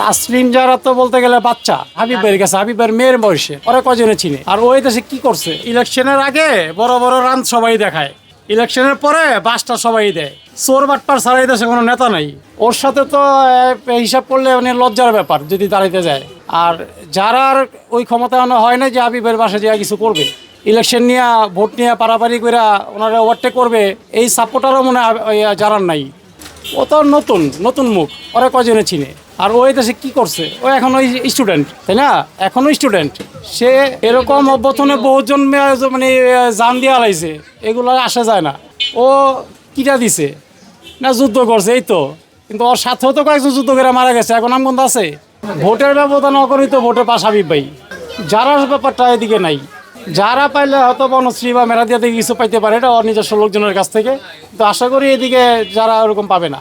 তাসলিম যারা তো বলতে গেলে বাচ্চা, হাবিব ভাইয়ের কাছে, হাবিব ভাইয়ের মেয়ের বয়সে, ওরা কজনে চিনে। আর ওই দেশে কি করছে, ইলেকশনের আগে বড় বড় রান সবাই দেখায়, ইলেকশনের পরে বাসটা সবাই দেয়। চোর বাটপার ছাড়া এই দেশে কোনো নেতা নাই। ওর সাথে তো হিসাব করলে মানে লজ্জার ব্যাপার যদি দাঁড়াইতে যায়। আর যারা আর ওই ক্ষমতা হয় না যে হাবিবের বাসায় যা কিছু করবে, ইলেকশন নিয়ে ভোট নিয়ে পারাপারি করে ওনারা ওভারটেক করবে, এই সাপোর্টারও মনে হয় যারা নাই। ও তো নতুন নতুন মুখ, ওরা কজনে চিনে। আর ওই দেশে কি করছে, ও এখন ওই স্টুডেন্ট, তাই না, এখনো স্টুডেন্ট। সে এরকম অভ্যর্থনে বহুজন মানে জান দিয়ে হারাইছে, এগুলো আসা যায় না। ও কিটা দিছে না যুদ্ধ করছে, এই তো। কিন্তু ওর সাথেও তো কয়েকজন যুদ্ধ করে মারা গেছে, এখন নাম বন্ধ আছে। ভোটের ব্যবধান করি তো ভোটে পাশ হাবিব ভাই। যারা ব্যাপারটা এদিকে নাই, যারা পাইলে হয়তো বনশ্রী বা মেরাদিয়া থেকে কিছু পাইতে পারে, এটা ওর নিজস্ব লোকজনের কাছ থেকে। তো আশা করি এদিকে যারা ওরকম পাবে না।